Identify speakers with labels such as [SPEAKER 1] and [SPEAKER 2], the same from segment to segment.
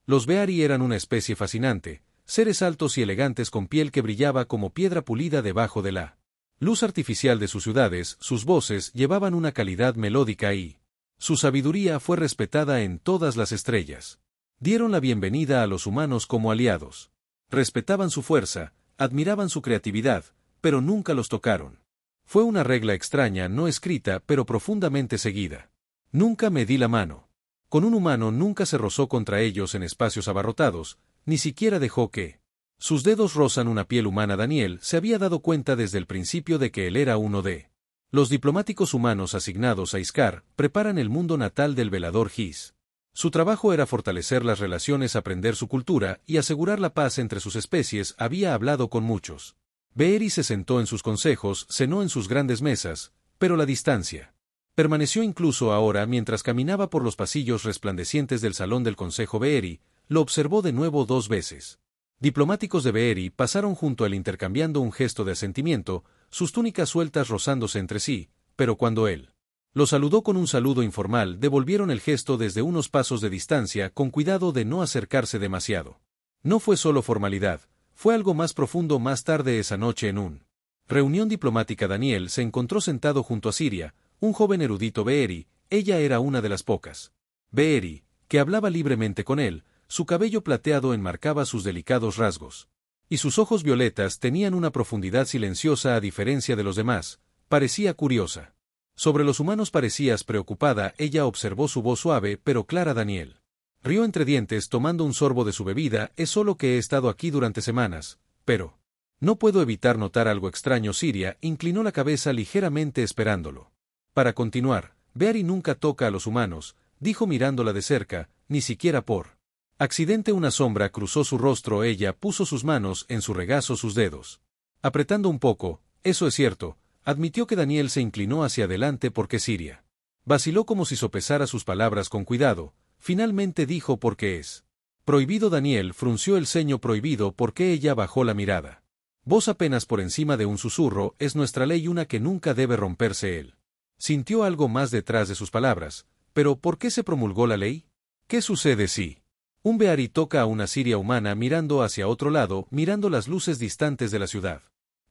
[SPEAKER 1] Los Beari eran una especie fascinante, seres altos y elegantes con piel que brillaba como piedra pulida debajo de la luz artificial de sus ciudades. Sus voces llevaban una calidad melódica y su sabiduría fue respetada en todas las estrellas. Dieron la bienvenida a los humanos como aliados. Respetaban su fuerza, admiraban su creatividad, pero nunca los tocaron. Fue una regla extraña, no escrita, pero profundamente seguida. Nunca me di la mano. Con un humano nunca se rozó contra ellos en espacios abarrotados, ni siquiera dejó que sus dedos rozan una piel humana. Daniel se había dado cuenta desde el principio de que él era uno de los diplomáticos humanos asignados a Iskar. Preparan el mundo natal del velador His. Su trabajo era fortalecer las relaciones, aprender su cultura y asegurar la paz entre sus especies. Había hablado con muchos Beeri, se sentó en sus consejos, cenó en sus grandes mesas, pero la distancia permaneció. Incluso ahora, mientras caminaba por los pasillos resplandecientes del salón del Consejo Beeri, lo observó de nuevo 2 veces. Diplomáticos de Beeri pasaron junto a él intercambiando un gesto de asentimiento, sus túnicas sueltas rozándose entre sí, pero cuando él lo saludó con un saludo informal, devolvieron el gesto desde unos pasos de distancia, con cuidado de no acercarse demasiado. No fue solo formalidad, fue algo más profundo. Más tarde esa noche, en una reunión diplomática, Daniel se encontró sentado junto a Siria, un joven erudito Beeri. Ella era una de las pocas Beeri que hablaba libremente con él. Su cabello plateado enmarcaba sus delicados rasgos, y sus ojos violetas tenían una profundidad silenciosa. A diferencia de los demás, parecía curiosa. Sobre los humanos parecías preocupada. Ella observó su voz suave pero clara. Daniel rió entre dientes tomando un sorbo de su bebida. Es solo que he estado aquí durante semanas, pero no puedo evitar notar algo extraño. Siria inclinó la cabeza ligeramente esperándolo para continuar. Beeri nunca toca a los humanos, dijo mirándola de cerca, ni siquiera por accidente. Una sombra cruzó su rostro. Ella puso sus manos en su regazo, sus dedos apretando un poco. Eso es cierto, admitió que Daniel se inclinó hacia adelante porque Siria vaciló como si sopesara sus palabras con cuidado. Finalmente dijo: ¿por qué es prohibido? Daniel frunció el ceño. Prohibido. ¿Por qué? Ella bajó la mirada. Voz apenas por encima de un susurro: es nuestra ley, una que nunca debe romperse. Él sintió algo más detrás de sus palabras. ¿Pero por qué se promulgó la ley? ¿Qué sucede si un Beari toca a una Siria humana? Mirando hacia otro lado, mirando las luces distantes de la ciudad.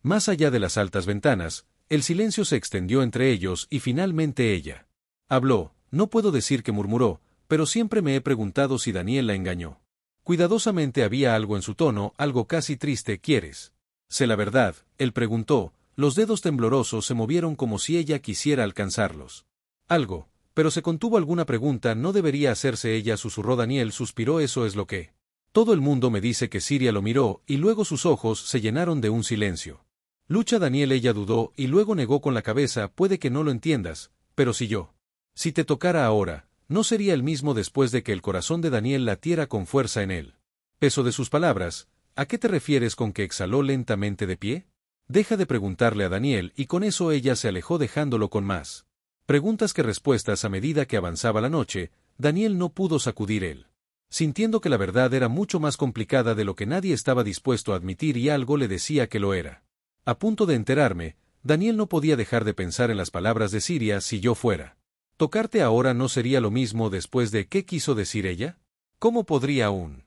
[SPEAKER 1] Más allá de las altas ventanas, el silencio se extendió entre ellos y finalmente ella habló. No puedo decir que murmuró, pero siempre me he preguntado si Daniel la engañó. Cuidadosamente había algo en su tono, algo casi triste. ¿Quieres sé la verdad?, él preguntó. Los dedos temblorosos se movieron como si ella quisiera alcanzarlos. Algo, pero se contuvo. ¿Alguna pregunta no debería hacerse? Ella susurró. Daniel suspiró. Eso es lo que todo el mundo me dice. Que Siria lo miró, y luego sus ojos se llenaron de un silencio. Lucha, Daniel. Ella dudó, y luego negó con la cabeza. Puede que no lo entiendas, pero si te tocara ahora, no sería el mismo. Después de que el corazón de Daniel latiera con fuerza en él peso de sus palabras. ¿A qué te refieres con que exhaló lentamente de pie? Deja de preguntarle a Daniel, y con eso ella se alejó dejándolo con más preguntas que respuestas. A medida que avanzaba la noche, Daniel no pudo sacudir él, sintiendo que la verdad era mucho más complicada de lo que nadie estaba dispuesto a admitir, y algo le decía que lo era. A punto de enterarme, Daniel no podía dejar de pensar en las palabras de Siria: si yo fuera tocarte ahora, ¿no sería lo mismo? Después de ¿qué quiso decir ella? ¿Cómo podría un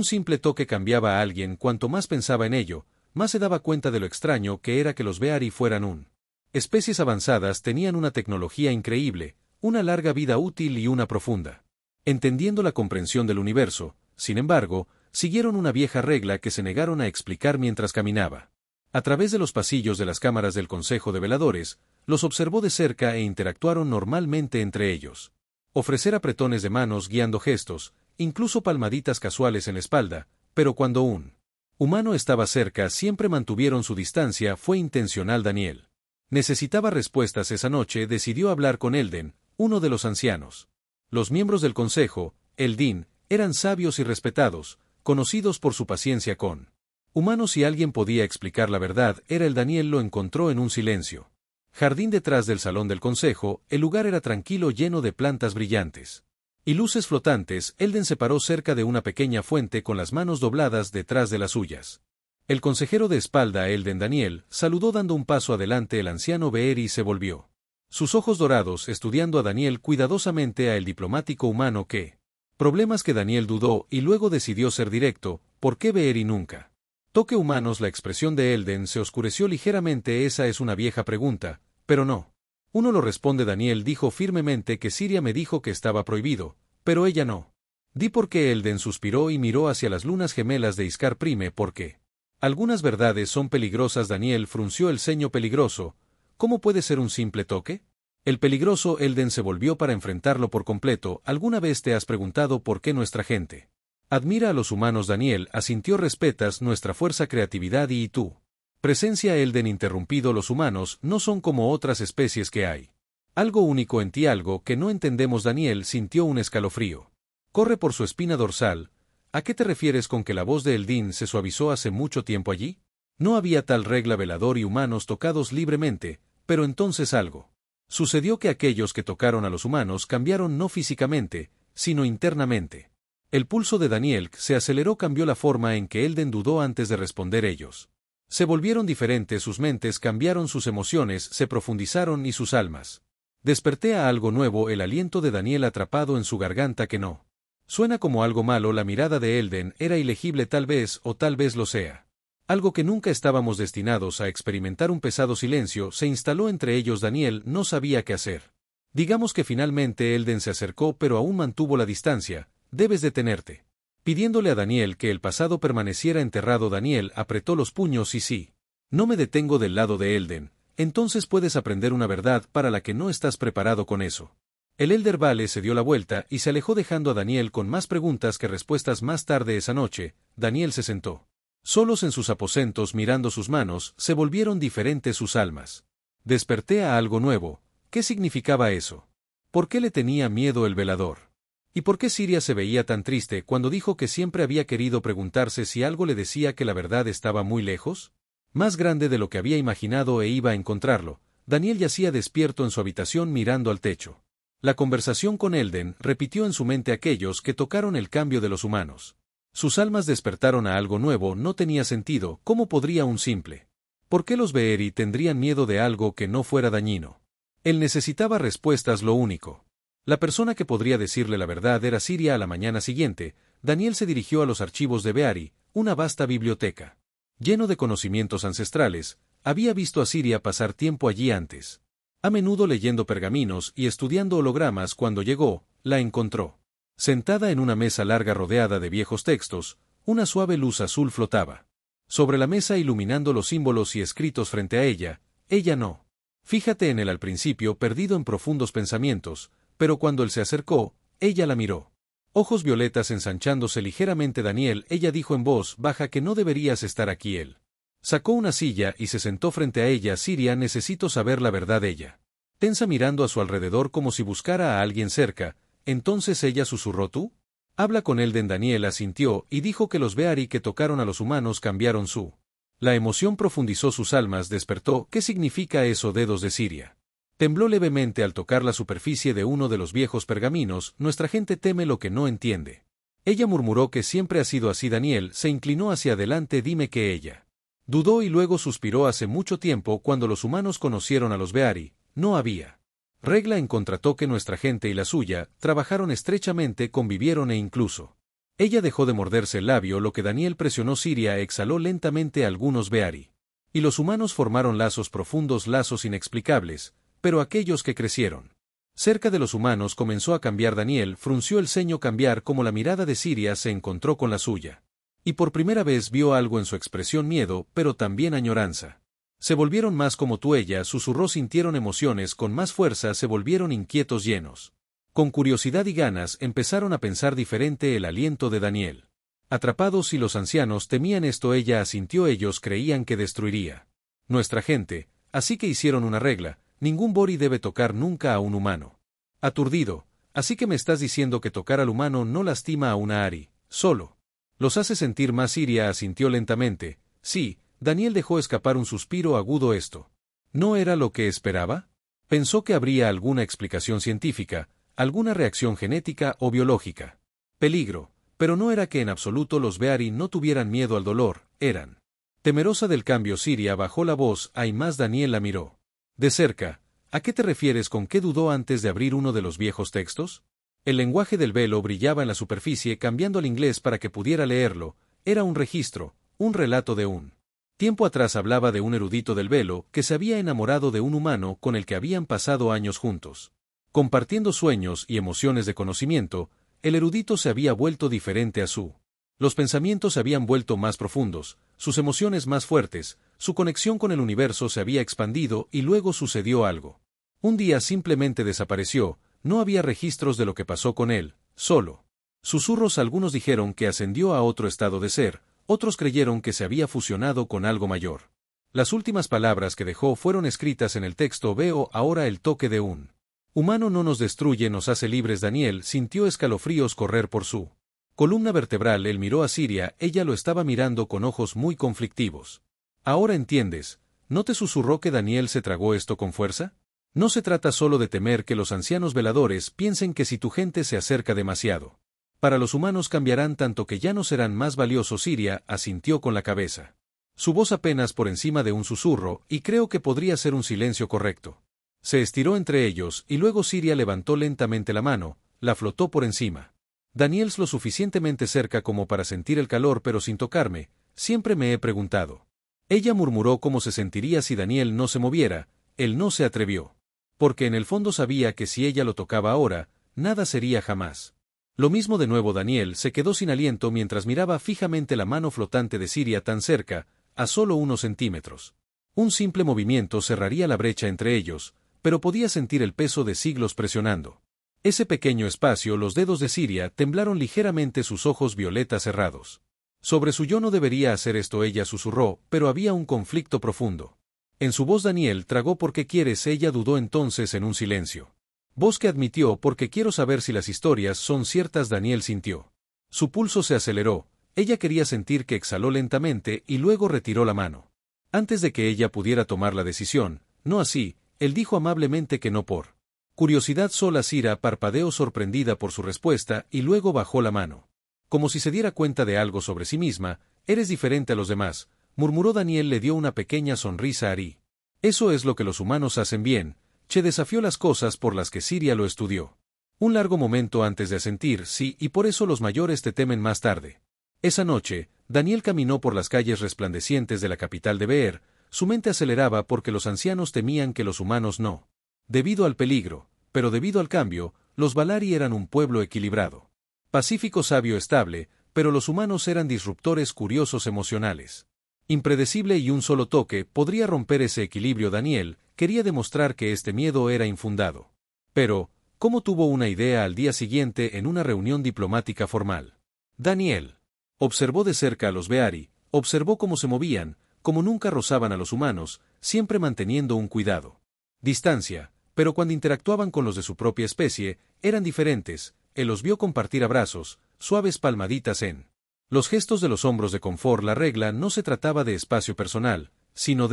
[SPEAKER 1] simple toque cambiaba a alguien? Cuanto más pensaba en ello, más se daba cuenta de lo extraño que era que los Beari fueran especies avanzadas. Tenían una tecnología increíble, una larga vida útil y una profunda entendiendo la comprensión del universo. Sin embargo, siguieron una vieja regla que se negaron a explicar. Mientras caminaba a través de los pasillos de las cámaras del Consejo de Veladores, los observó de cerca e interactuaron normalmente entre ellos. Ofrecer apretones de manos, guiando gestos, incluso palmaditas casuales en la espalda, pero cuando un humano estaba cerca siempre mantuvieron su distancia. Fue intencional. Daniel necesitaba respuestas esa noche. Decidió hablar con Elden, uno de los ancianos. Los miembros del Consejo, Eldin, eran sabios y respetados, conocidos por su paciencia con humanos. Si alguien podía explicar la verdad, era el Daniel. Lo encontró en un silencio jardín detrás del salón del Consejo. El lugar era tranquilo, lleno de plantas brillantes y luces flotantes. Elden se paró cerca de una pequeña fuente con las manos dobladas detrás de las suyas. El consejero, de espalda a Elden, Daniel, saludó dando un paso adelante. El anciano Beeri se volvió, sus ojos dorados estudiando a Daniel cuidadosamente, a el diplomático humano que Problemas que Daniel dudó y luego decidió ser directo. ¿Por qué Beeri nunca? Toque humanos. La expresión de Elden se oscureció ligeramente. Esa es una vieja pregunta, pero no. Uno lo responde. Daniel dijo firmemente que Siria me dijo que estaba prohibido, pero ella no. Di por qué. Elden suspiró y miró hacia las lunas gemelas de Iskar Prime. ¿Por qué? Algunas verdades son peligrosas. Daniel frunció el ceño. Peligroso. ¿Cómo puede ser un simple toque? El peligroso. Elden se volvió para enfrentarlo por completo. ¿Alguna vez te has preguntado por qué nuestra gente admira a los humanos? Daniel asintió. Respetas nuestra fuerza, creatividad y tú. Presencia. Elden interrumpido. Los humanos no son como otras especies que hay. Algo único en ti, algo que no entendemos. Daniel sintió un escalofrío. Corre por su espina dorsal. ¿A qué te refieres con que la voz de Eldin se suavizó hace mucho tiempo allí? No había tal regla. Velador y humanos tocados libremente, pero entonces algo sucedió. Que aquellos que tocaron a los humanos cambiaron no físicamente, sino internamente. El pulso de Daniel se aceleró. Cambió la forma en que Elden dudó antes de responder. Ellos se volvieron diferentes. Sus mentes cambiaron, sus emociones se profundizaron y sus almas. Desperté a algo nuevo. El aliento de Daniel atrapado en su garganta. Que no suena como algo malo. La mirada de Elden era ilegible. Tal vez, o tal vez lo sea. Algo que nunca estábamos destinados a experimentar. Un pesado silencio se instaló entre ellos. Daniel no sabía qué hacer. Digamos que finalmente Elden se acercó, pero aún mantuvo la distancia. Debes detenerte. Pidiéndole a Daniel que el pasado permaneciera enterrado. Daniel apretó los puños. Y sí. No me detengo del lado de Elden. Entonces puedes aprender una verdad para la que no estás preparado con eso. El Elder Vale se dio la vuelta y se alejó dejando a Daniel con más preguntas que respuestas. Más tarde esa noche, Daniel se sentó solos en sus aposentos. Mirando sus manos, se volvieron diferentes sus almas. Desperté a algo nuevo. ¿Qué significaba eso? ¿Por qué le tenía miedo el velador? ¿Y por qué Siria se veía tan triste cuando dijo que siempre había querido preguntarse si algo le decía que la verdad estaba muy lejos? Más grande de lo que había imaginado e iba a encontrarlo. Daniel yacía despierto en su habitación mirando al techo. La conversación con Elden repitió en su mente aquellos que tocaron el cambio de los humanos. Sus almas despertaron a algo nuevo. No tenía sentido. ¿Cómo podría un simple? ¿Por qué los Beeri tendrían miedo de algo que no fuera dañino? Él necesitaba respuestas. Lo único. La persona que podría decirle la verdad era Siria. A la mañana siguiente, Daniel se dirigió a los archivos de Beari, una vasta biblioteca. Lleno de conocimientos ancestrales, había visto a Siria pasar tiempo allí antes. A menudo leyendo pergaminos y estudiando hologramas. Cuando llegó, la encontró sentada en una mesa larga rodeada de viejos textos. Una suave luz azul flotaba sobre la mesa iluminando los símbolos y escritos frente a ella. Ella no. Fíjate en él. Al principio perdido en profundos pensamientos, pero cuando él se acercó, ella la miró. Ojos violetas ensanchándose ligeramente. Daniel, ella dijo en voz baja que no deberías estar aquí. Él sacó una silla y se sentó frente a ella. Siria, necesito saber la verdad. Ella tensa mirando a su alrededor como si buscara a alguien cerca. Entonces ella susurró. ¿Tú? Habla con Elden. Daniel asintió y dijo que los Beari que tocaron a los humanos cambiaron su. La emoción profundizó sus almas. Despertó. ¿Qué significa eso? Dedos de Siria tembló levemente al tocar la superficie de uno de los viejos pergaminos. Nuestra gente teme lo que no entiende. Ella murmuró que siempre ha sido así. Daniel se inclinó hacia adelante. Dime que ella dudó y luego suspiró. Hace mucho tiempo, cuando los humanos conocieron a los Beari, no había regla en contratoque. Nuestra gente y la suya trabajaron estrechamente, convivieron e incluso ella dejó de morderse el labio. Lo que Daniel presionó. Siria exhaló lentamente. Algunos Beari y los humanos formaron lazos profundos, lazos inexplicables, pero aquellos que crecieron cerca de los humanos comenzó a cambiar. Daniel frunció el ceño. Cambiar. Como la mirada de Siria se encontró con la suya. Y por primera vez vio algo en su expresión. Miedo, pero también añoranza. Se volvieron más como tú. Ella susurró. Sintieron emociones con más fuerza. Se volvieron inquietos, llenos con curiosidad y ganas. Empezaron a pensar diferente. El aliento de Daniel. Atrapados. Y los ancianos temían esto. Ella asintió. Ellos creían que destruiría nuestra gente, así que hicieron una regla. Ningún Bori debe tocar nunca a un humano. Aturdido. Así que me estás diciendo que tocar al humano no lastima a una Ari, solo los hace sentir más. Siria asintió lentamente. Sí. Daniel dejó escapar un suspiro agudo. Esto ¿no era lo que esperaba? Pensó que habría alguna explicación científica, alguna reacción genética o biológica. Peligro. Pero no era que en absoluto los Beari no tuvieran miedo al dolor. Eran temerosa del cambio. Siria bajó la voz. Hay más. Daniel la miró de cerca. ¿A qué te refieres? ¿Con qué dudó antes de abrir uno de los viejos textos? El lenguaje del velo brillaba en la superficie cambiando al inglés para que pudiera leerlo. Era un registro, un relato de un tiempo atrás. Hablaba de un erudito del velo que se había enamorado de un humano con el que habían pasado años juntos. Compartiendo sueños y emociones de conocimiento, el erudito se había vuelto diferente a su. Los pensamientos se habían vuelto más profundos, sus emociones más fuertes, su conexión con el universo se había expandido y luego sucedió algo. Un día simplemente desapareció, no había registros de lo que pasó con él, solo susurros. Algunos dijeron que ascendió a otro estado de ser, otros creyeron que se había fusionado con algo mayor. Las últimas palabras que dejó fueron escritas en el texto: veo ahora el toque de un humano no nos destruye, nos hace libres. Daniel sintió escalofríos correr por su columna vertebral. Él miró a Siria, ella lo estaba mirando con ojos muy conflictivos. Ahora entiendes, ¿no te susurró que Daniel se tragó esto con fuerza? No se trata solo de temer que los ancianos veladores piensen que si tu gente se acerca demasiado, para los humanos cambiarán tanto que ya no serán más valiosos. Siria asintió con la cabeza. Su voz apenas por encima de un susurro, y creo que podría ser un silencio correcto. Se estiró entre ellos, y luego Siria levantó lentamente la mano, la flotó por encima. Daniels lo suficientemente cerca como para sentir el calor pero sin tocarme, siempre me he preguntado. Ella murmuró cómo se sentiría si Daniel no se moviera, él no se atrevió. Porque en el fondo sabía que si ella lo tocaba ahora, nada sería jamás lo mismo. De nuevo Daniel se quedó sin aliento mientras miraba fijamente la mano flotante de Siria tan cerca, a solo unos centímetros. Un simple movimiento cerraría la brecha entre ellos, pero podía sentir el peso de siglos presionando ese pequeño espacio. Los dedos de Siria temblaron ligeramente, sus ojos violetas cerrados. Sobre su yo no debería hacer esto, ella susurró, pero había un conflicto profundo en su voz. Daniel tragó. ¿Por qué quieres? Ella dudó entonces en un silencio. Voz que admitió: porque quiero saber si las historias son ciertas. Daniel sintió. Su pulso se aceleró, ella quería sentir que exhaló lentamente y luego retiró la mano. Antes de que ella pudiera tomar la decisión, no así, él dijo amablemente que no por curiosidad sola. Sira parpadeó sorprendida por su respuesta y luego bajó la mano. Como si se diera cuenta de algo sobre sí misma. Eres diferente a los demás, murmuró. Daniel le dio una pequeña sonrisa a Ari. Eso es lo que los humanos hacen bien. Che desafió las cosas por las que Siria lo estudió. Un largo momento antes de asentir: sí, y por eso los mayores te temen más tarde. Esa noche, Daniel caminó por las calles resplandecientes de la capital de Beer. Su mente aceleraba porque los ancianos temían que los humanos no. Debido al peligro, pero debido al cambio, los Valari eran un pueblo equilibrado. Pacífico, sabio, estable, pero los humanos eran disruptores, curiosos, emocionales. Impredecible, y un solo toque podría romper ese equilibrio. Daniel quería demostrar que este miedo era infundado. Pero, ¿cómo tuvo una idea al día siguiente en una reunión diplomática formal? Daniel observó de cerca a los Beari, observó cómo se movían, cómo nunca rozaban a los humanos, siempre manteniendo un cuidado distancia, pero cuando interactuaban con los de su propia especie, eran diferentes. Él los vio compartir abrazos, suaves palmaditas en los gestos de los hombros de confort. La regla no se trataba de espacio personal, sino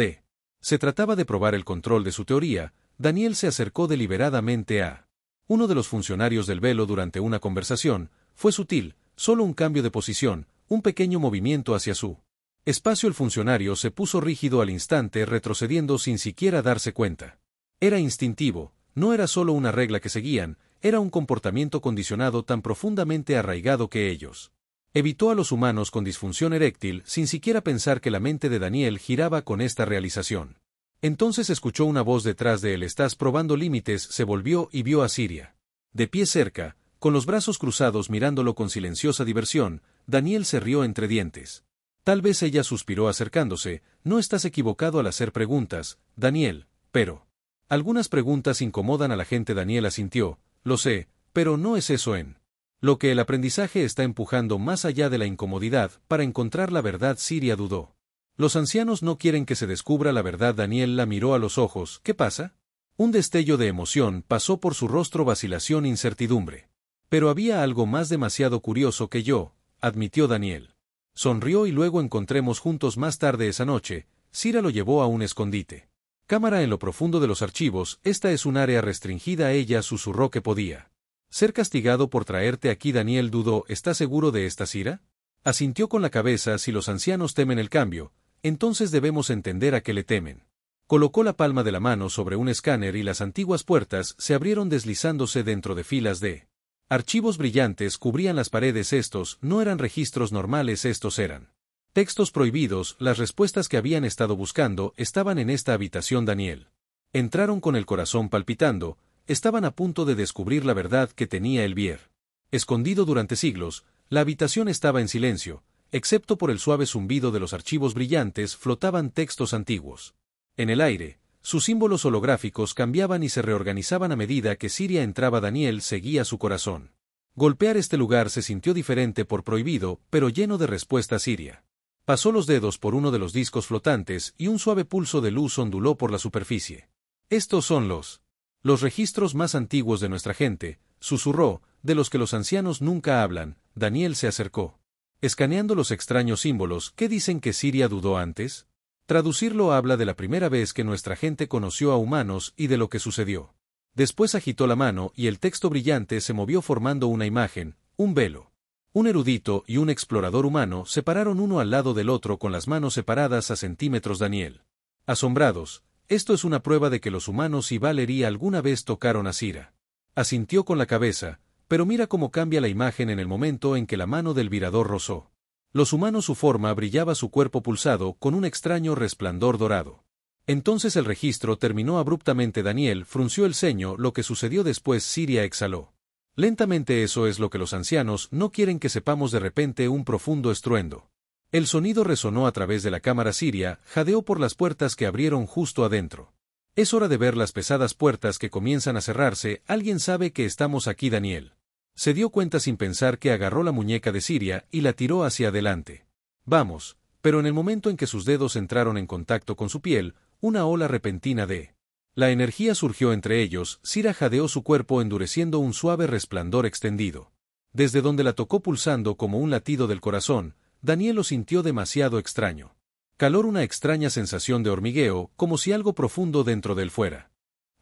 [SPEAKER 1] se trataba de probar el control de su teoría. Daniel se acercó deliberadamente a uno de los funcionarios del velo durante una conversación. Fue sutil, solo un cambio de posición, un pequeño movimiento hacia su espacio. El funcionario se puso rígido al instante, retrocediendo sin siquiera darse cuenta. Era instintivo, no era solo una regla que seguían, era un comportamiento condicionado tan profundamente arraigado que ellos evitó a los humanos con disfunción eréctil sin siquiera pensar que la mente de Daniel giraba con esta realización. Entonces escuchó una voz detrás de él: estás probando límites. Se volvió y vio a Siria de pie cerca, con los brazos cruzados, mirándolo con silenciosa diversión. Daniel se rió entre dientes. Tal vez ella suspiró acercándose. No estás equivocado al hacer preguntas, Daniel, pero algunas preguntas incomodan a la gente. Daniel asintió. Lo sé, pero no es eso en lo que el aprendizaje está empujando más allá de la incomodidad para encontrar la verdad. Siria dudó. Los ancianos no quieren que se descubra la verdad. Daniel la miró a los ojos. ¿Qué pasa? Un destello de emoción pasó por su rostro, vacilación, incertidumbre. Pero había algo más demasiado curioso que yo, admitió Daniel. Sonrió. Y luego encontremos juntos más tarde esa noche. Sira lo llevó a un escondite cámara en lo profundo de los archivos. Esta es un área restringida. Ella susurró que podía ser castigado por traerte aquí. Daniel dudó. ¿Estás seguro de esta, Sira? Asintió con la cabeza. Si los ancianos temen el cambio, entonces debemos entender a qué le temen. Colocó la palma de la mano sobre un escáner y las antiguas puertas se abrieron deslizándose dentro de filas de Archivos brillantes cubrían las paredes. Estos no eran registros normales, estos eran textos prohibidos. Las respuestas que habían estado buscando estaban en esta habitación. Daniel. Entraron con el corazón palpitando, estaban a punto de descubrir la verdad que tenía el Bier. Escondido durante siglos, la habitación estaba en silencio, excepto por el suave zumbido de los archivos brillantes. Flotaban textos antiguos. En el aire, sus símbolos holográficos cambiaban y se reorganizaban a medida que Siria entraba. Daniel seguía su corazón. Golpear este lugar se sintió diferente por prohibido, pero lleno de respuestas. Siria pasó los dedos por uno de los discos flotantes y un suave pulso de luz onduló por la superficie. Estos son los registros más antiguos de nuestra gente, susurró, de los que los ancianos nunca hablan. Daniel se acercó, escaneando los extraños símbolos. ¿Qué dicen que Siria dudó antes? Traducirlo habla de la primera vez que nuestra gente conoció a humanos y de lo que sucedió. Después agitó la mano y el texto brillante se movió formando una imagen, un velo. Un erudito y un explorador humano se pararon uno al lado del otro con las manos separadas a centímetros. Daniel. Asombrados, esto es una prueba de que los humanos y Valeria alguna vez tocaron a Sira. Asintió con la cabeza, pero mira cómo cambia la imagen en el momento en que la mano del virador rozó. Los humanos, su forma brillaba, su cuerpo pulsado con un extraño resplandor dorado. Entonces el registro terminó abruptamente. Daniel frunció el ceño. Lo que sucedió después. Siria exhaló lentamente. Eso es lo que los ancianos no quieren que sepamos. De repente un profundo estruendo. El sonido resonó a través de la cámara. Siria jadeó por las puertas que abrieron justo adentro. Es hora de ver las pesadas puertas que comienzan a cerrarse. ¿Alguien sabe que estamos aquí? Daniel se dio cuenta sin pensar que agarró la muñeca de Siria y la tiró hacia adelante. Vamos, pero en el momento en que sus dedos entraron en contacto con su piel, una ola repentina de la energía surgió entre ellos. Siria jadeó, su cuerpo endureciendo, un suave resplandor extendido. Desde donde la tocó, pulsando como un latido del corazón, Daniel lo sintió demasiado extraño. Calor, una extraña sensación de hormigueo, como si algo profundo dentro de él fuera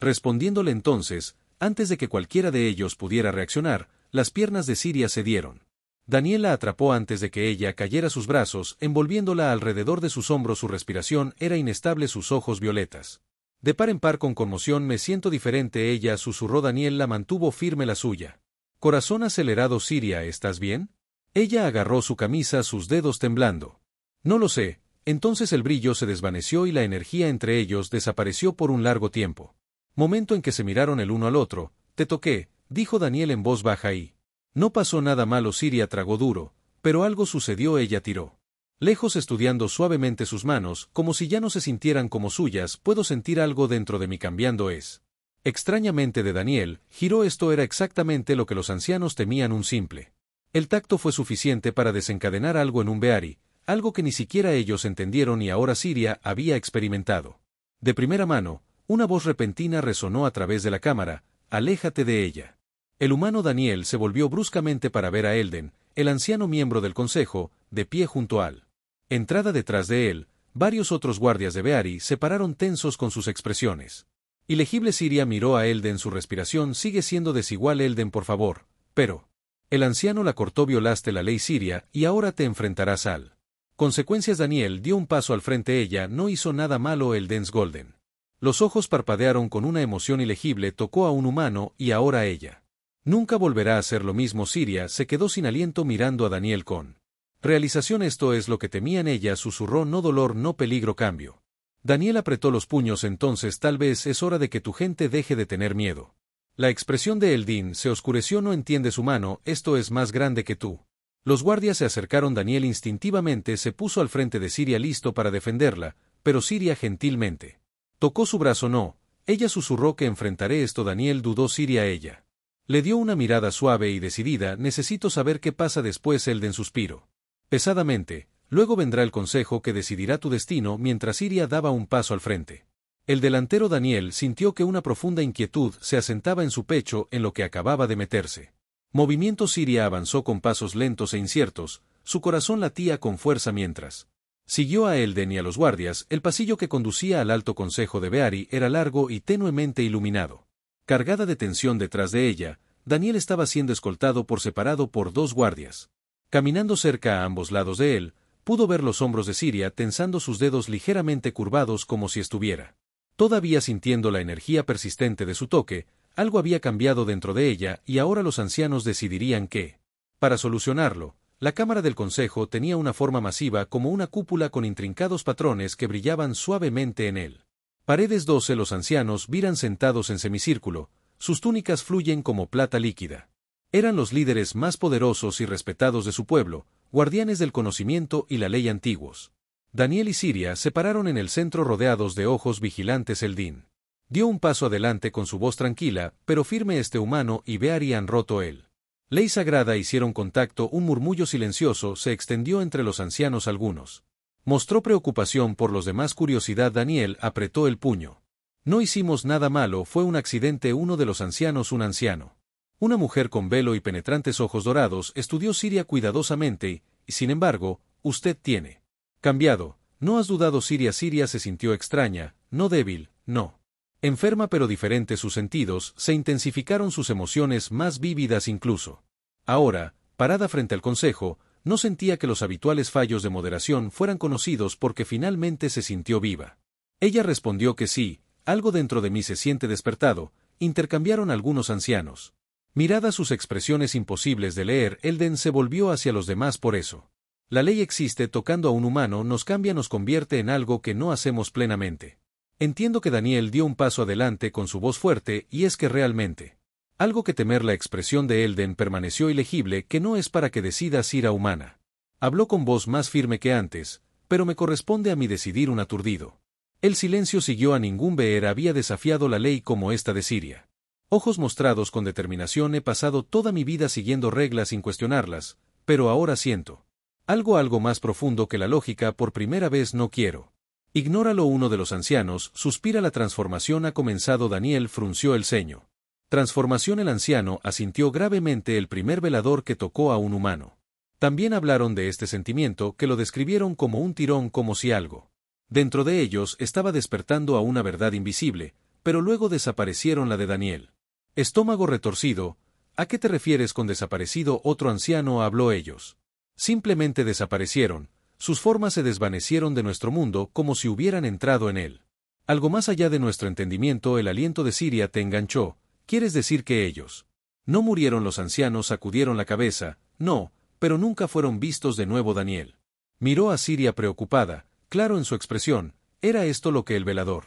[SPEAKER 1] respondiéndole. Entonces, antes de que cualquiera de ellos pudiera reaccionar, las piernas de Siria cedieron. Daniel la atrapó antes de que ella cayera a sus brazos, envolviéndola alrededor de sus hombros. Su respiración era inestable, sus ojos violetas de par en par con conmoción. Me siento diferente, ella susurró. Daniel la mantuvo firme la suya. Corazón acelerado. Siria, ¿estás bien? Ella agarró su camisa, sus dedos temblando. No lo sé. Entonces el brillo se desvaneció y la energía entre ellos desapareció por un largo tiempo. Momento en que se miraron el uno al otro. Te toqué, dijo Daniel en voz baja y no pasó nada malo. Siria tragó duro, pero algo sucedió. Ella tiró lejos, estudiando suavemente sus manos, como si ya no se sintieran como suyas. Puedo sentir algo dentro de mí cambiando. Es extrañamente de Daniel, giró. Esto era exactamente lo que los ancianos temían. Un simple el tacto fue suficiente para desencadenar algo en un Beari, algo que ni siquiera ellos entendieron y ahora Siria había experimentado. De primera mano, una voz repentina resonó a través de la cámara: aléjate de ella. El humano Daniel se volvió bruscamente para ver a Elden, el anciano miembro del consejo, de pie junto al entrada. Detrás de él, varios otros guardias de Beari se pararon tensos con sus expresiones ilegibles. Siria miró a Elden, su respiración sigue siendo desigual. Elden, por favor. Pero el anciano la cortó: violaste la ley, Siria, y ahora te enfrentarás al consecuencias. Daniel dio un paso al frente. Ella no hizo nada malo. Elden's Golden los ojos parpadearon con una emoción ilegible. Tocó a un humano y ahora ella nunca volverá a ser lo mismo. Siria se quedó sin aliento mirando a Daniel con realización. Esto es lo que temían. Ella susurró: no dolor, no peligro, cambio. Daniel apretó los puños. Entonces tal vez es hora de que tu gente deje de tener miedo. La expresión de Eldin se oscureció. No entiendes, humano, esto es más grande que tú. Los guardias se acercaron. Daniel instintivamente se puso al frente de Siria, listo para defenderla, pero Siria gentilmente tocó su brazo. No, ella susurró que enfrentaré esto. Daniel dudó. Siria, ella le dio una mirada suave y decidida. Necesito saber qué pasa después. Elden suspiró pesadamente. Luego vendrá el consejo que decidirá tu destino. Mientras Siria daba un paso al frente, el delantero Daniel sintió que una profunda inquietud se asentaba en su pecho en lo que acababa de meterse. Movimiento. Siria avanzó con pasos lentos e inciertos, su corazón latía con fuerza mientras siguió a Elden y a los guardias. El pasillo que conducía al alto consejo de Beari era largo y tenuemente iluminado. Cargada de tensión detrás de ella, Daniel estaba siendo escoltado por separado por dos guardias. Caminando cerca a ambos lados de él, pudo ver los hombros de Siria tensando, sus dedos ligeramente curvados como si estuviera todavía sintiendo la energía persistente de su toque. algo había cambiado dentro de ella y ahora los ancianos decidirían qué. Para solucionarlo, la cámara del consejo tenía una forma masiva como una cúpula con intrincados patrones que brillaban suavemente en él. Paredes 12. Los ancianos viran sentados en semicírculo, sus túnicas fluyen como plata líquida. Eran los líderes más poderosos y respetados de su pueblo, guardianes del conocimiento y la ley antiguos. Daniel y Siria se pararon en el centro rodeados de ojos vigilantes. Eldin dio un paso adelante con su voz tranquila, pero firme. Este humano y Beari han roto él. Ley sagrada hicieron contacto. Un murmullo silencioso se extendió entre los ancianos. Algunos mostró preocupación por los demás. Curiosidad. Daniel apretó el puño. No hicimos nada malo, fue un accidente. Uno de los ancianos, un anciano. Una mujer con velo y penetrantes ojos dorados, estudió Siria cuidadosamente y, sin embargo, usted tiene cambiado. ¿No has dudado? Siria se sintió extraña, no débil, no enferma, pero diferente. Sus sentidos se intensificaron, sus emociones más vívidas incluso. Ahora, parada frente al consejo, no sentía que los habituales fallos de moderación fueran conocidos porque finalmente se sintió viva. Ella respondió que sí, algo dentro de mí se siente despertado. Intercambiaron algunos ancianos miradas, sus expresiones imposibles de leer. Elden se volvió hacia los demás. Por eso la ley existe. Tocando a un humano nos cambia, nos convierte en algo que no hacemos plenamente. Entiendo que Daniel dio un paso adelante con su voz fuerte, y es que realmente algo que temer. La expresión de Elden permaneció ilegible, que no es para que decidas ir a humana. Habló con voz más firme que antes, pero me corresponde a mí decidir. Un aturdido. El silencio siguió. A ningún Beer había desafiado la ley como esta de Siria. Ojos mostrados con determinación. He pasado toda mi vida siguiendo reglas sin cuestionarlas, pero ahora siento algo más profundo que la lógica. Por primera vez no quiero. Ignóralo. Uno de los ancianos suspira. La transformación ha comenzado. Daniel frunció el ceño. Transformación. El anciano asintió gravemente. El primer velador que tocó a un humano. También hablaron de este sentimiento, que lo describieron como un tirón, como si algo dentro de ellos estaba despertando a una verdad invisible, pero luego desaparecieron. La de Daniel. Estómago retorcido. ¿A qué te refieres con desaparecido? Otro anciano habló. Ellos simplemente desaparecieron. Sus formas se desvanecieron de nuestro mundo como si hubieran entrado en él. Algo más allá de nuestro entendimiento. El aliento de Siria te enganchó. ¿Quieres decir que ellos no murieron? Los ancianos sacudieron la cabeza. No, pero nunca fueron vistos de nuevo. Daniel miró a Siria preocupada, claro en su expresión. ¿Era esto lo que el velador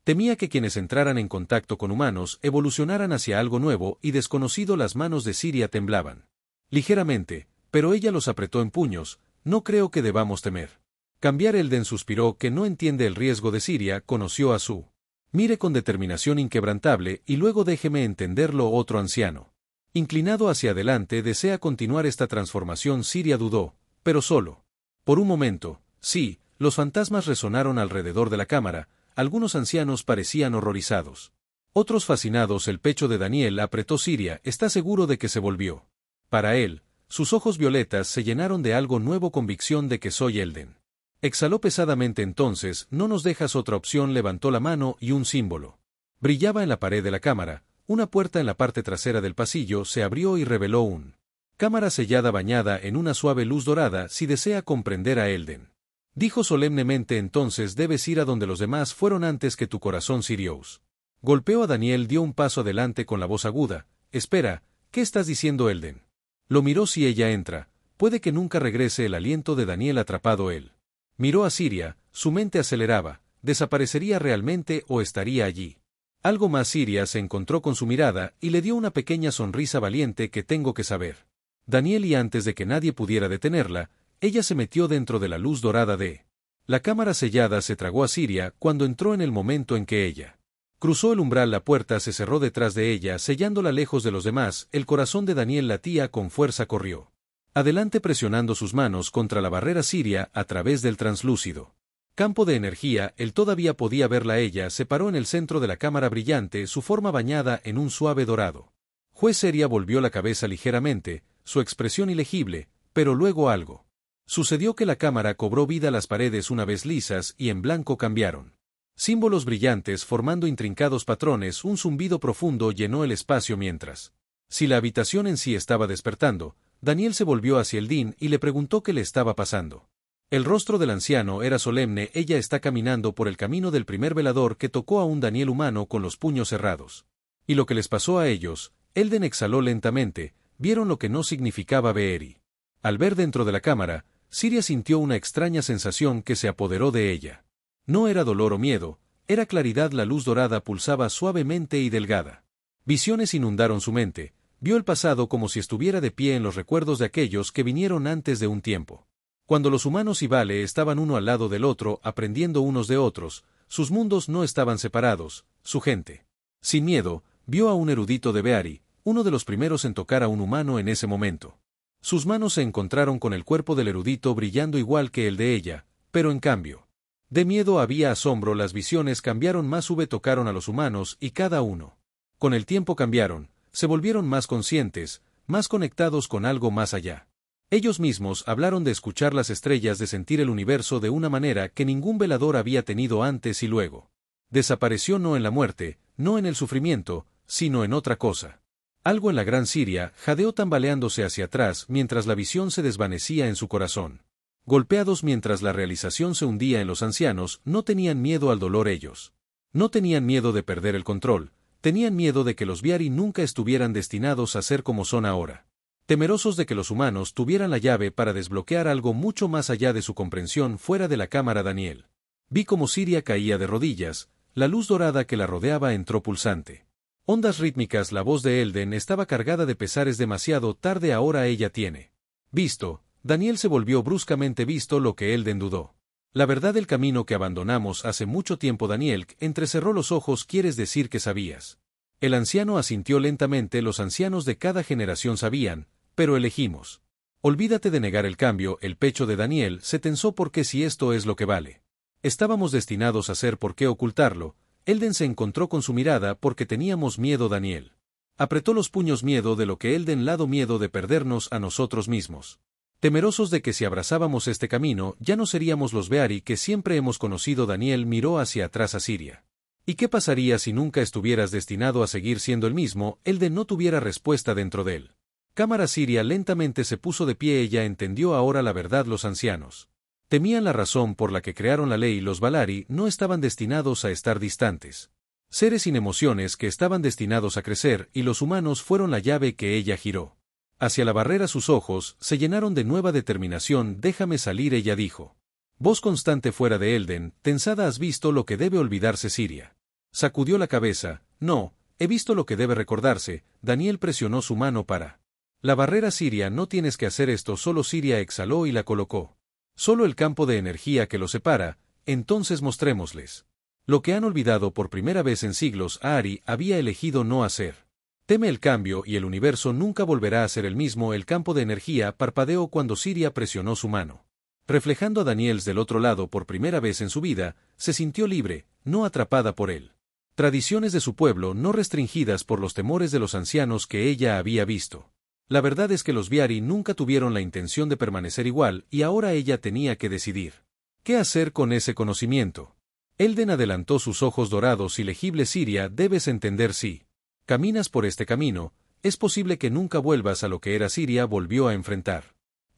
[SPEAKER 1] temía? Que quienes entraran en contacto con humanos evolucionaran hacia algo nuevo y desconocido. Las manos de Siria temblaban ligeramente, pero ella los apretó en puños. No creo que debamos temer cambiar. Elden suspiró, que no entiende el riesgo de Siria. Conoció a su mire con determinación inquebrantable, y luego déjeme entenderlo. Otro anciano inclinado hacia adelante desea continuar esta transformación. Siria dudó, pero solo por un momento. Sí, los fantasmas resonaron alrededor de la cámara. Algunos ancianos parecían horrorizados, otros fascinados. El pecho de Daniel apretó. Siria está seguro de que se volvió. Para él, sus ojos violetas se llenaron de algo nuevo. Convicción de que soy Elden. Exhaló pesadamente. Entonces, no nos dejas otra opción. Levantó la mano y un símbolo brillaba en la pared de la cámara. Una puerta en la parte trasera del pasillo se abrió y reveló un cámara sellada bañada en una suave luz dorada. Si desea comprender a Elden, dijo solemnemente, entonces debes ir a donde los demás fueron antes que tu corazón. Sirius golpeó a Daniel. Dio un paso adelante con la voz aguda. Espera, ¿qué estás diciendo? Elden lo miró. Si ella entra, puede que nunca regrese. El aliento de Daniel atrapado. Él miró a Siria, su mente aceleraba. ¿Desaparecería realmente o estaría allí? Algo más. Siria se encontró con su mirada y le dio una pequeña sonrisa valiente. Que tengo que saber, Daniel. Y antes de que nadie pudiera detenerla, ella se metió dentro de la luz dorada de la cámara sellada. Se tragó a Siria cuando entró. En el momento en que ella cruzó el umbral, la puerta se cerró detrás de ella, sellándola lejos de los demás. El corazón de Daniel latía con fuerza. Corrió adelante presionando sus manos contra la barrera. Siria, a través del translúcido campo de energía, él todavía podía verla. Ella se paró en el centro de la cámara brillante, su forma bañada en un suave dorado. Juez Siria volvió la cabeza ligeramente, su expresión ilegible, pero luego algo sucedió. Que la cámara cobró vida. Las paredes, una vez lisas y en blanco, cambiaron símbolos brillantes formando intrincados patrones. Un zumbido profundo llenó el espacio. Mientras si la habitación en sí estaba despertando, Daniel se volvió hacia Eldin y le preguntó qué le estaba pasando. El rostro del anciano era solemne. Ella está caminando por el camino del primer velador que tocó a un Daniel humano con los puños cerrados. Y lo que les pasó a ellos, Elden exhaló lentamente, vieron lo que no significaba Beeri. Al ver dentro de la cámara, Siria sintió una extraña sensación que se apoderó de ella. No era dolor o miedo, era claridad. La luz dorada pulsaba suavemente y delgada. Visiones inundaron su mente, vio el pasado como si estuviera de pie en los recuerdos de aquellos que vinieron antes de un tiempo. Cuando los humanos y Vale estaban uno al lado del otro aprendiendo unos de otros, sus mundos no estaban separados, su gente. Sin miedo, vio a un erudito de Beari, uno de los primeros en tocar a un humano en ese momento. Sus manos se encontraron con el cuerpo del erudito brillando igual que el de ella, pero en cambio. De miedo había asombro. Las visiones cambiaron más. Tocaron a los humanos y cada uno. Con el tiempo cambiaron, se volvieron más conscientes, más conectados con algo más allá. Ellos mismos hablaron de escuchar las estrellas, de sentir el universo de una manera que ningún velador había tenido antes y luego. Desapareció no en la muerte, no en el sufrimiento, sino en otra cosa. Algo en la gran Siria jadeó tambaleándose hacia atrás mientras la visión se desvanecía en su corazón. Golpeados mientras la realización se hundía en los ancianos, no tenían miedo al dolor ellos. No tenían miedo de perder el control, tenían miedo de que los Viari nunca estuvieran destinados a ser como son ahora. Temerosos de que los humanos tuvieran la llave para desbloquear algo mucho más allá de su comprensión. Fuera de la cámara, Daniel. Vi cómo Siria caía de rodillas, la luz dorada que la rodeaba entró pulsante. Ondas rítmicas. La voz de Elden estaba cargada de pesares. Demasiado tarde ahora. Ella tiene. Visto. Daniel se volvió bruscamente. Visto lo que Elden dudó. La verdad, el camino que abandonamos hace mucho tiempo. Daniel entrecerró los ojos. ¿Quieres decir que sabías? El anciano asintió lentamente. Los ancianos de cada generación sabían, pero elegimos. Olvídate de negar el cambio. El pecho de Daniel se tensó. Porque si esto es lo que vale. Estábamos destinados a ser. ¿Por qué ocultarlo? Elden se encontró con su mirada. Porque teníamos miedo. Daniel apretó los puños. Miedo de lo que Elden lado. Miedo de perdernos a nosotros mismos. Temerosos de que si abrazábamos este camino ya no seríamos los Beari que siempre hemos conocido. Daniel miró hacia atrás a Siria. ¿Y qué pasaría si nunca estuvieras destinado a seguir siendo el mismo? Elden no tuviera respuesta dentro de él. Cámara. Siria lentamente se puso de pie. Ella entendió ahora la verdad. Los ancianos temían la razón por la que crearon la ley. Los Valari no estaban destinados a estar distantes. Seres sin emociones que estaban destinados a crecer, y los humanos fueron la llave que ella giró. Hacia la barrera sus ojos se llenaron de nueva determinación. Déjame salir, ella dijo. Voz constante fuera de Elden, tensada. ¿Has visto lo que debe olvidarse? Siria sacudió la cabeza. No, he visto lo que debe recordarse. Daniel presionó su mano para la barrera. Siria, no tienes que hacer esto. Solo. Siria exhaló y la colocó. Solo el campo de energía que los separa. Entonces mostrémosles lo que han olvidado por primera vez en siglos. Ahri había elegido no hacer. Teme el cambio y el universo nunca volverá a ser el mismo. El campo de energía parpadeó cuando Siria presionó su mano. Reflejando a Daniel del otro lado por primera vez en su vida, se sintió libre, no atrapada por él. Tradiciones de su pueblo no restringidas por los temores de los ancianos que ella había visto. La verdad es que los Viari nunca tuvieron la intención de permanecer igual y ahora ella tenía que decidir. ¿Qué hacer con ese conocimiento? Elden adelantó sus ojos dorados y legibles. Siria, debes entender si caminas por este camino, es posible que nunca vuelvas a lo que era. Siria volvió a enfrentar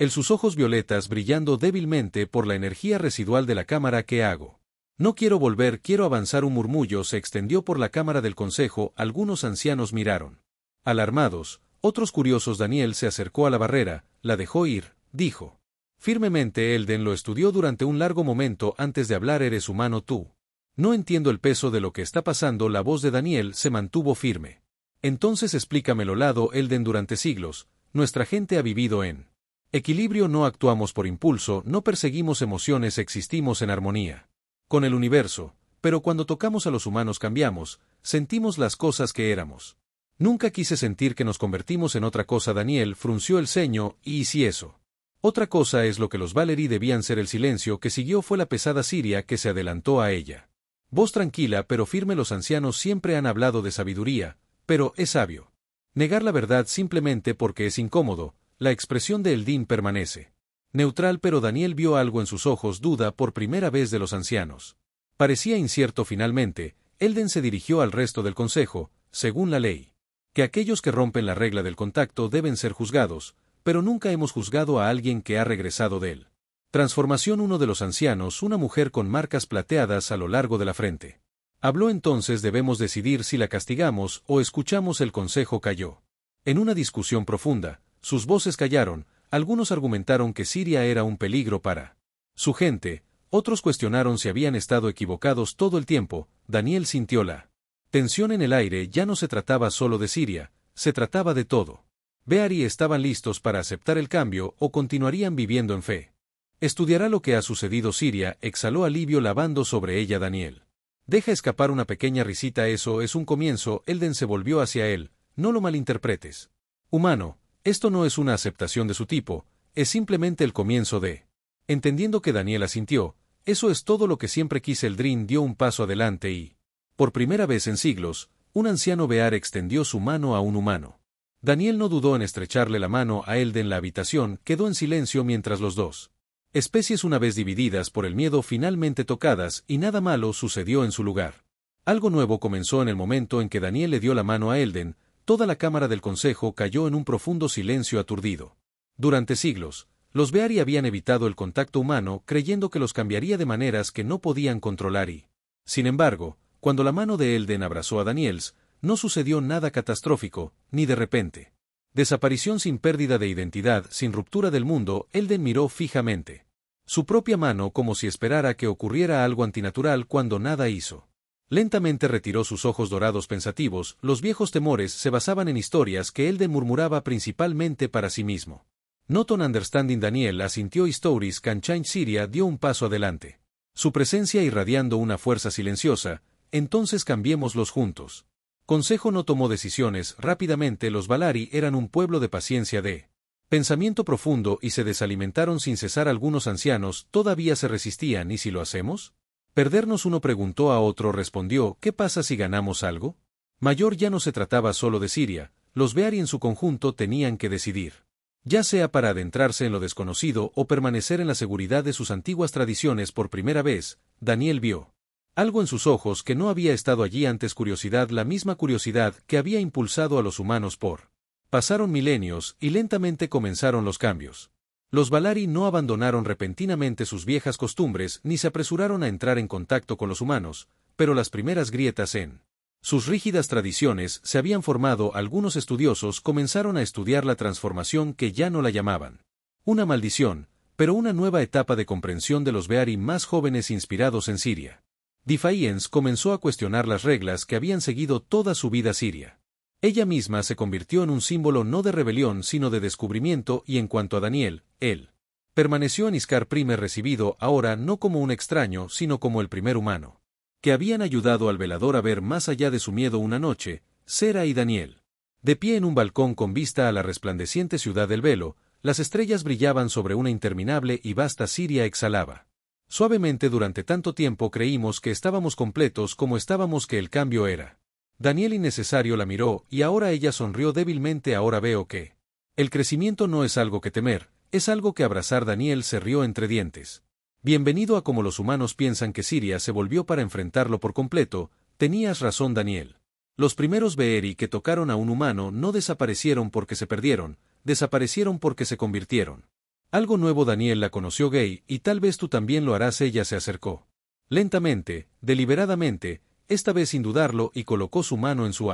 [SPEAKER 1] sus ojos violetas brillando débilmente por la energía residual de la cámara. ¿Qué hago? No quiero volver, quiero avanzar. Un murmullo se extendió por la cámara del consejo. Algunos ancianos miraron alarmados, otros curiosos. Daniel se acercó a la barrera, la dejó ir, dijo firmemente. Elden lo estudió durante un largo momento antes de hablar. Eres humano tú. No entiendo el peso de lo que está pasando. La voz de Daniel se mantuvo firme. Entonces explícamelo. Lado Elden, durante siglos, nuestra gente ha vivido en equilibrio. No actuamos por impulso, no perseguimos emociones, existimos en armonía con el universo, pero cuando tocamos a los humanos cambiamos, sentimos las cosas que éramos. Nunca quise sentir que nos convertimos en otra cosa. Daniel frunció el ceño. ¿Y si eso? Otra cosa es lo que los Valery debían ser. El silencio que siguió fue la pesada. Siria que se adelantó a ella. Voz tranquila pero firme. Los ancianos siempre han hablado de sabiduría, pero es sabio negar la verdad simplemente porque es incómodo. La expresión de Eldin permanece neutral, pero Daniel vio algo en sus ojos. Duda por primera vez de los ancianos. Parecía incierto. Finalmente, Elden se dirigió al resto del consejo. Según la ley, que aquellos que rompen la regla del contacto deben ser juzgados, pero nunca hemos juzgado a alguien que ha regresado de él. Transformación. Uno de los ancianos, una mujer con marcas plateadas a lo largo de la frente. Habló entonces debemos decidir si la castigamos o escuchamos el consejo cayó. En una discusión profunda, sus voces callaron, algunos argumentaron que Siria era un peligro para su gente, otros cuestionaron si habían estado equivocados todo el tiempo. Daniel sintió la tensión en el aire, ya no se trataba solo de Siria, se trataba de todo. Beari estaban listos para aceptar el cambio o continuarían viviendo en fe. Estudiará lo que ha sucedido. Siria exhaló alivio lavando sobre ella Daniel. Deja escapar una pequeña risita, eso es un comienzo. Elden se volvió hacia él, no lo malinterpretes. Humano, esto no es una aceptación de su tipo, es simplemente el comienzo de... Entendiendo que Daniel asintió, eso es todo lo que siempre quise. Eldrin dio un paso adelante y, por primera vez en siglos, un anciano Bear extendió su mano a un humano. Daniel no dudó en estrecharle la mano a Elden. La habitación quedó en silencio mientras los dos especies, una vez divididas por el miedo, finalmente tocadas, y nada malo sucedió en su lugar. Algo nuevo comenzó en el momento en que Daniel le dio la mano a Elden. Toda la cámara del consejo cayó en un profundo silencio aturdido. Durante siglos, los Beari habían evitado el contacto humano, creyendo que los cambiaría de maneras que no podían controlar y, sin embargo, cuando la mano de Elden abrazó a Daniels, no sucedió nada catastrófico, ni de repente. Desaparición sin pérdida de identidad, sin ruptura del mundo. Elden miró fijamente su propia mano como si esperara que ocurriera algo antinatural cuando nada hizo. Lentamente retiró sus ojos dorados pensativos. Los viejos temores se basaban en historias que Elden murmuraba principalmente para sí mismo. Not on understanding. Daniel asintió. Stories can change. Siria dio un paso adelante, su presencia irradiando una fuerza silenciosa. Entonces cambiémoslos juntos. Consejo no tomó decisiones rápidamente. Los Valari eran un pueblo de paciencia, de pensamiento profundo, y se desalimentaron sin cesar. Algunos ancianos todavía se resistían. ¿Y si lo hacemos? Perdernos. Uno preguntó a otro. Respondió, ¿qué pasa si ganamos algo? Mayor. Ya no se trataba solo de Siria, los Beari en su conjunto tenían que decidir. Ya sea para adentrarse en lo desconocido o permanecer en la seguridad de sus antiguas tradiciones. Por primera vez, Daniel vio algo en sus ojos que no había estado allí antes. Curiosidad, la misma curiosidad que había impulsado a los humanos por... Pasaron milenios y lentamente comenzaron los cambios. Los Valari no abandonaron repentinamente sus viejas costumbres ni se apresuraron a entrar en contacto con los humanos, pero las primeras grietas en sus rígidas tradiciones se habían formado. Algunos estudiosos comenzaron a estudiar la transformación, que ya no la llamaban una maldición, pero una nueva etapa de comprensión de los Beari más jóvenes inspirados en Siria. Defiance comenzó a cuestionar las reglas que habían seguido toda su vida. Siria ella misma se convirtió en un símbolo no de rebelión sino de descubrimiento. Y en cuanto a Daniel, él permaneció en Iskar Primer, recibido ahora no como un extraño sino como el primer humano que habían ayudado al velador a ver más allá de su miedo. Una noche, Sera y Daniel, de pie en un balcón con vista a la resplandeciente ciudad del velo, las estrellas brillaban sobre una interminable y vasta. Siria exhalaba suavemente. Durante tanto tiempo creímos que estábamos completos como estábamos, que el cambio era Daniel innecesario. La miró y ahora ella sonrió débilmente. Ahora veo que el crecimiento no es algo que temer, es algo que abrazar. Daniel se rió entre dientes. Bienvenido a como los humanos piensan que Siria se volvió para enfrentarlo por completo. Tenías razón, Daniel. Los primeros Beeri que tocaron a un humano no desaparecieron porque se perdieron, desaparecieron porque se convirtieron. Algo nuevo. Daniel la conoció gay, y tal vez tú también lo harás. Ella se acercó lentamente, deliberadamente, esta vez sin dudarlo, y colocó su mano en su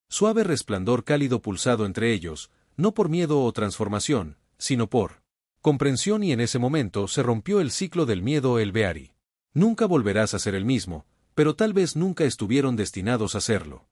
[SPEAKER 1] suave resplandor cálido pulsado entre ellos, no por miedo o transformación, sino por comprensión. Y en ese momento se rompió el ciclo del miedo. El Beari nunca volverás a ser el mismo, pero tal vez nunca estuvieron destinados a serlo.